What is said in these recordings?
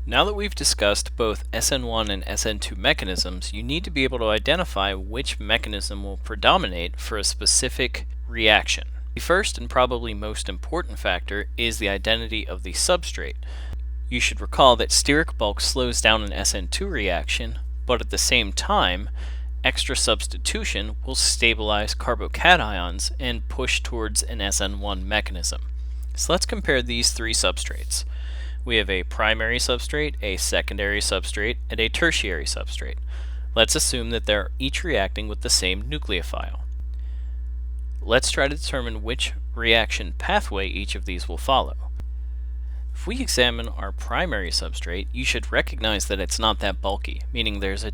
Now that we've discussed both SN1 and SN2 mechanisms, you need to be able to identify which mechanism will predominate for a specific reaction. The first and probably most important factor is the identity of the substrate. You should recall that steric bulk slows down an SN2 reaction, but at the same time, extra substitution will stabilize carbocations and push towards an SN1 mechanism. So let's compare these three substrates. We have a primary substrate, a secondary substrate, and a tertiary substrate. Let's assume that they're each reacting with the same nucleophile. Let's try to determine which reaction pathway each of these will follow. If we examine our primary substrate, you should recognize that it's not that bulky, meaning there's a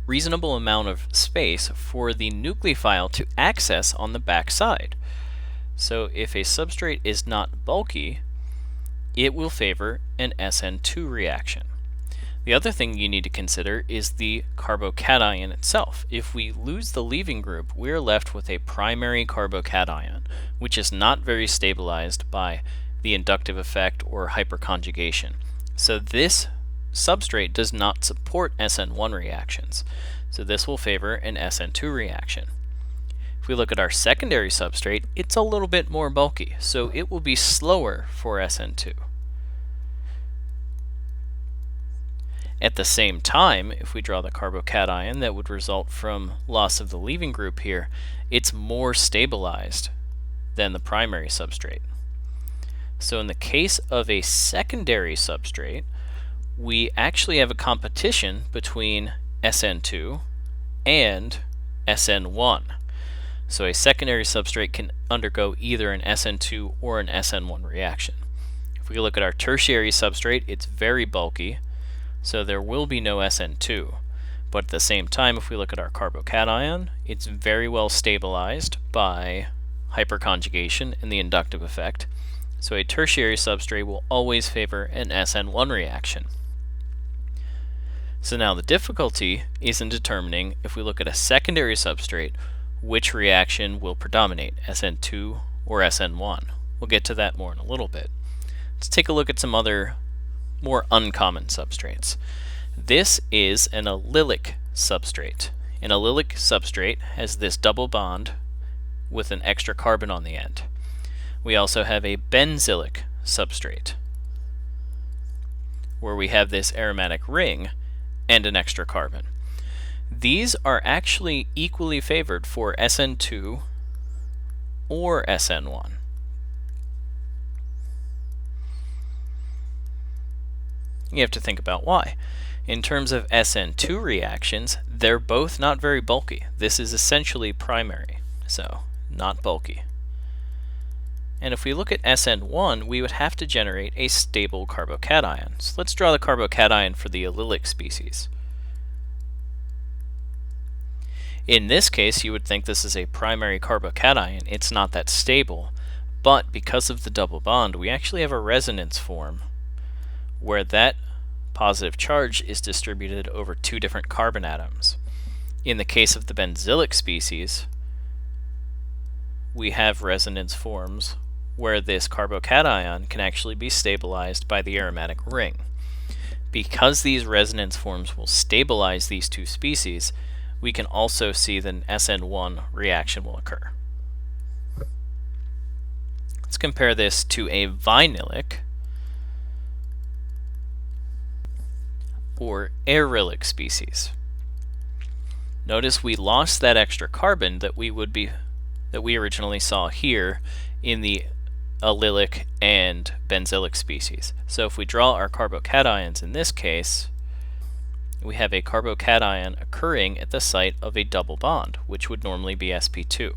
reasonable amount of space for the nucleophile to access on the back side. So if a substrate is not bulky, it will favor an SN2 reaction. The other thing you need to consider is the carbocation itself. If we lose the leaving group, we're left with a primary carbocation, which is not very stabilized by the inductive effect or hyperconjugation. So this substrate does not support SN1 reactions. So this will favor an SN2 reaction. If we look at our secondary substrate, it's a little bit more bulky, so it will be slower for SN2. At the same time, if we draw the carbocation that would result from loss of the leaving group here, it's more stabilized than the primary substrate. So in the case of a secondary substrate, we actually have a competition between SN2 and SN1. So a secondary substrate can undergo either an SN2 or an SN1 reaction. If we look at our tertiary substrate, it's very bulky, so there will be no SN2. But at the same time, if we look at our carbocation, it's very well stabilized by hyperconjugation and the inductive effect. So a tertiary substrate will always favor an SN1 reaction. So now the difficulty is in determining, if we look at a secondary substrate, which reaction will predominate, SN2 or SN1. We'll get to that more in a little bit. Let's take a look at some other more uncommon substrates. This is an allylic substrate. An allylic substrate has this double bond with an extra carbon on the end. We also have a benzylic substrate, where we have this aromatic ring and an extra carbon. These are actually equally favored for SN2 or SN1. You have to think about why. In terms of SN2 reactions, they're both not very bulky. This is essentially primary, so not bulky. And if we look at SN1, we would have to generate a stable carbocation. So let's draw the carbocation for the allylic species. In this case, you would think this is a primary carbocation. It's not that stable, but because of the double bond, we actually have a resonance form where that positive charge is distributed over two different carbon atoms. In the case of the benzylic species, we have resonance forms where this carbocation can actually be stabilized by the aromatic ring. Because these resonance forms will stabilize these two species, we can also see that an SN1 reaction will occur. Let's compare this to a vinylic or arylic species. Notice we lost that extra carbon that we originally saw here in the allylic and benzylic species. So if we draw our carbocations in this case, we have a carbocation occurring at the site of a double bond, which would normally be sp2.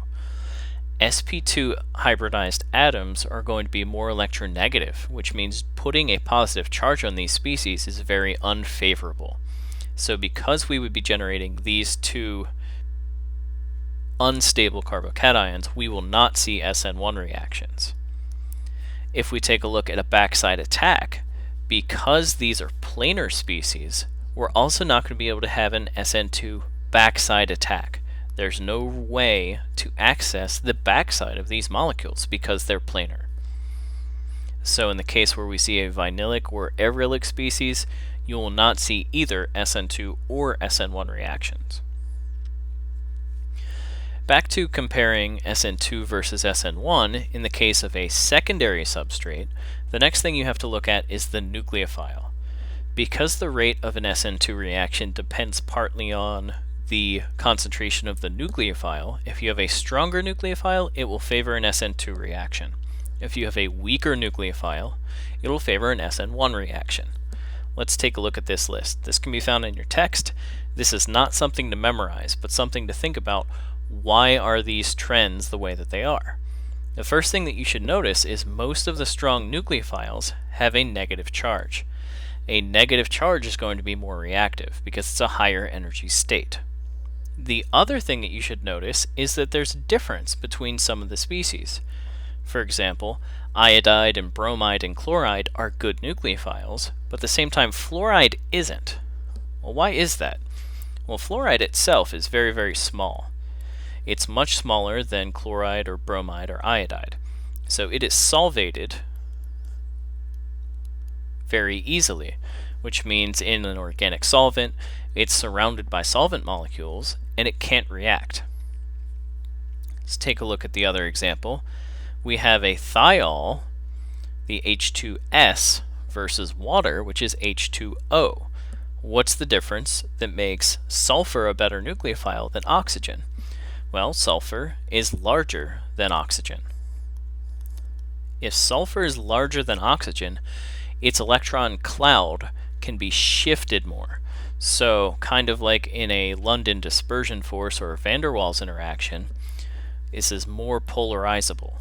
sp2 hybridized atoms are going to be more electronegative, which means putting a positive charge on these species is very unfavorable. So because we would be generating these two unstable carbocations, we will not see SN1 reactions. If we take a look at a backside attack, because these are planar species, we're also not going to be able to have an SN2 backside attack. There's no way to access the backside of these molecules because they're planar. So in the case where we see a vinylic or arylic species, you will not see either SN2 or SN1 reactions. Back to comparing SN2 versus SN1, in the case of a secondary substrate, the next thing you have to look at is the nucleophile. Because the rate of an SN2 reaction depends partly on the concentration of the nucleophile, if you have a stronger nucleophile, it will favor an SN2 reaction. If you have a weaker nucleophile, it will favor an SN1 reaction. Let's take a look at this list. This can be found in your text. This is not something to memorize, but something to think about. Why are these trends the way that they are? The first thing that you should notice is most of the strong nucleophiles have a negative charge. A negative charge is going to be more reactive because it's a higher energy state. The other thing that you should notice is that there's a difference between some of the species. For example, iodide and bromide and chloride are good nucleophiles, but at the same time fluoride isn't. Well, why is that? Well, fluoride itself is very, very small. It's much smaller than chloride or bromide or iodide. So it is solvated very easily, which means in an organic solvent, it's surrounded by solvent molecules and it can't react. Let's take a look at the other example. We have a thiol, the H2S, versus water, which is H2O. What's the difference that makes sulfur a better nucleophile than oxygen? Well, sulfur is larger than oxygen. If sulfur is larger than oxygen, its electron cloud can be shifted more. So, kind of like in a London dispersion force or van der Waals interaction, this is more polarizable.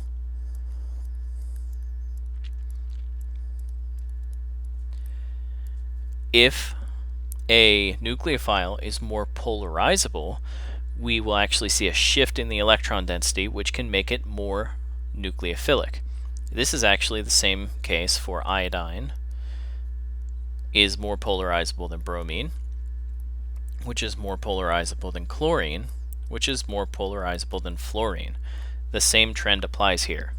If a nucleophile is more polarizable, we will actually see a shift in the electron density, which can make it more nucleophilic. This is actually the same case for iodine is more polarizable than bromine, which is more polarizable than chlorine, which is more polarizable than fluorine. The same trend applies here.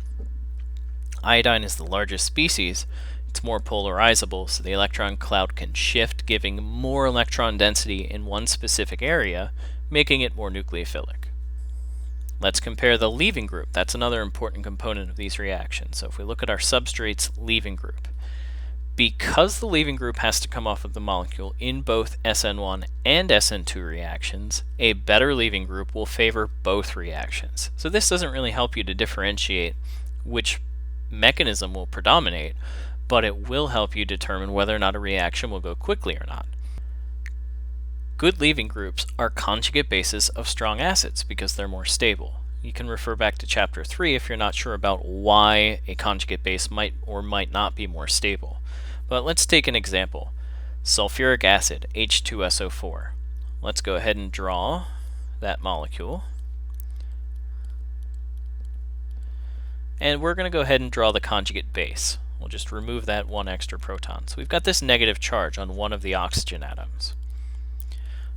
Iodine is the largest species. It's more polarizable, so the electron cloud can shift, giving more electron density in one specific area, making it more nucleophilic. Let's compare the leaving group. That's another important component of these reactions. So if we look at our substrate's leaving group, because the leaving group has to come off of the molecule in both SN1 and SN2 reactions, a better leaving group will favor both reactions. So this doesn't really help you to differentiate which mechanism will predominate, but it will help you determine whether or not a reaction will go quickly or not. Good leaving groups are conjugate bases of strong acids because they're more stable. You can refer back to chapter 3 if you're not sure about why a conjugate base might or might not be more stable. But let's take an example. Sulfuric acid, H2SO4. Let's go ahead and draw that molecule. And we're going to go ahead and draw the conjugate base. We'll just remove that one extra proton. So we've got this negative charge on one of the oxygen atoms.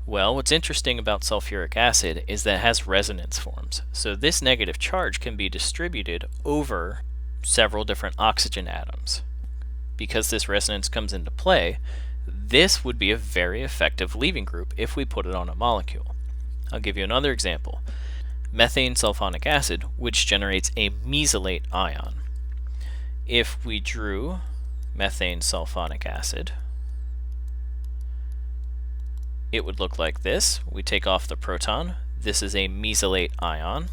Well, what's interesting about sulfuric acid is that it has resonance forms. So this negative charge can be distributed over several different oxygen atoms. Because this resonance comes into play, this would be a very effective leaving group if we put it on a molecule. I'll give you another example. Methane sulfonic acid, which generates a mesylate ion. If we drew methane sulfonic acid, it would look like this. We take off the proton. This is a mesylate ion.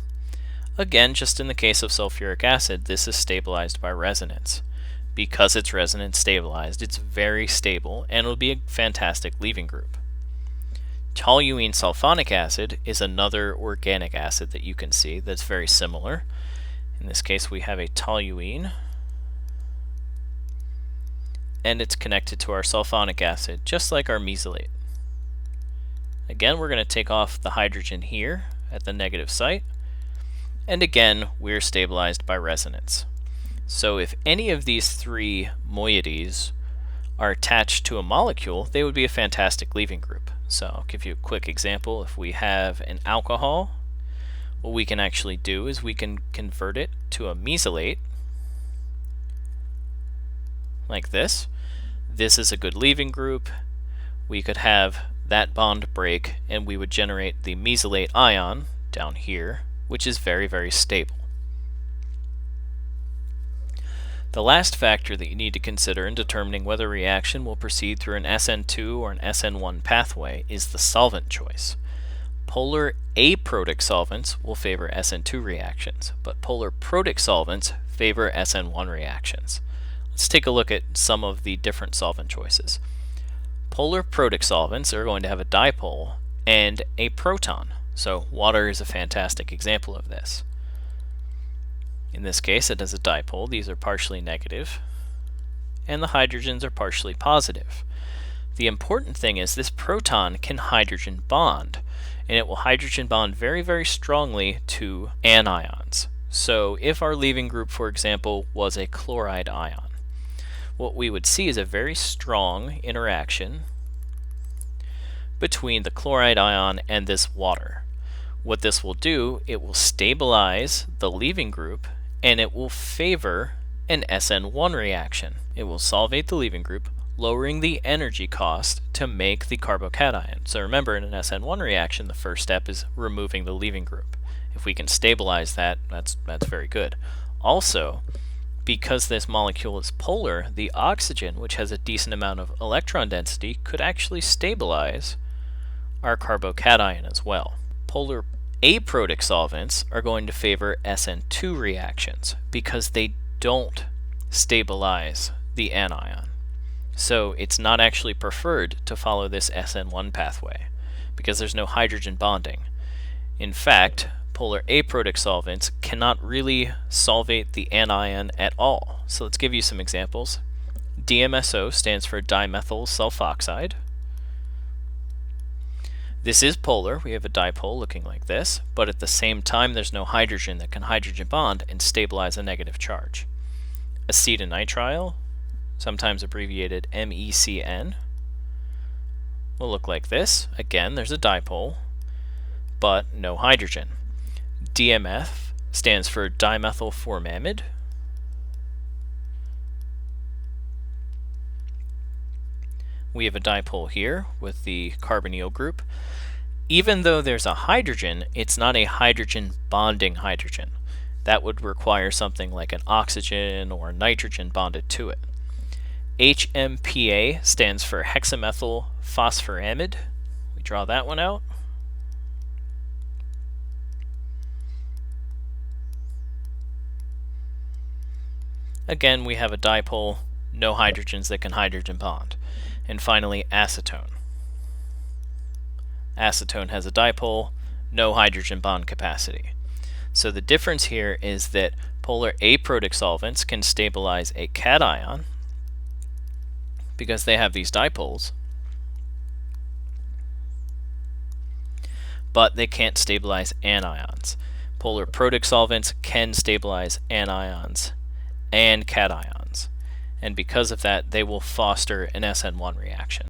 Again, just in the case of sulfuric acid, this is stabilized by resonance. Because it's resonance stabilized, it's very stable and it'll be a fantastic leaving group. Toluene sulfonic acid is another organic acid that you can see that's very similar. In this case, we have a toluene, and it's connected to our sulfonic acid, just like our mesylate. Again, we're going to take off the hydrogen here at the negative site, and again, we're stabilized by resonance. So if any of these three moieties are attached to a molecule, they would be a fantastic leaving group. So I'll give you a quick example. If we have an alcohol, what we can actually do is we can convert it to a mesylate, like this. This is a good leaving group. We could have that bond break and we would generate the mesylate ion down here, which is very, very stable. The last factor that you need to consider in determining whether a reaction will proceed through an SN2 or an SN1 pathway is the solvent choice. Polar aprotic solvents will favor SN2 reactions, but polar protic solvents favor SN1 reactions. Let's take a look at some of the different solvent choices. Polar protic solvents are going to have a dipole and a proton, so water is a fantastic example of this. In this case, it has a dipole. These are partially negative, and the hydrogens are partially positive. The important thing is this proton can hydrogen bond, and it will hydrogen bond very, very strongly to anions. So if our leaving group, for example, was a chloride ion, what we would see is a very strong interaction between the chloride ion and this water. What this will do, it will stabilize the leaving group and it will favor an SN1 reaction. It will solvate the leaving group, lowering the energy cost to make the carbocation. So remember, in an SN1 reaction, the first step is removing the leaving group. If we can stabilize that, that's very good. Also, because this molecule is polar, the oxygen, which has a decent amount of electron density, could actually stabilize our carbocation as well. Polar aprotic solvents are going to favor SN2 reactions because they don't stabilize the anion. So it's not actually preferred to follow this SN1 pathway because there's no hydrogen bonding. In fact, polar aprotic solvents cannot really solvate the anion at all. So let's give you some examples. DMSO stands for dimethyl sulfoxide. This is polar. We have a dipole looking like this, but at the same time there's no hydrogen that can hydrogen bond and stabilize a negative charge. Acetonitrile, sometimes abbreviated MECN, will look like this. Again, there's a dipole, but no hydrogen. DMF stands for dimethylformamide. We have a dipole here with the carbonyl group. Even though there's a hydrogen, it's not a hydrogen bonding hydrogen. That would require something like an oxygen or nitrogen bonded to it. HMPA stands for hexamethyl phosphoramide. We draw that one out. Again, we have a dipole, no hydrogens that can hydrogen bond. And finally, acetone. Acetone has a dipole, no hydrogen bond capacity. So the difference here is that polar aprotic solvents can stabilize a cation because they have these dipoles, but they can't stabilize anions. Polar protic solvents can stabilize anions and cations, and because of that they will foster an SN1 reaction.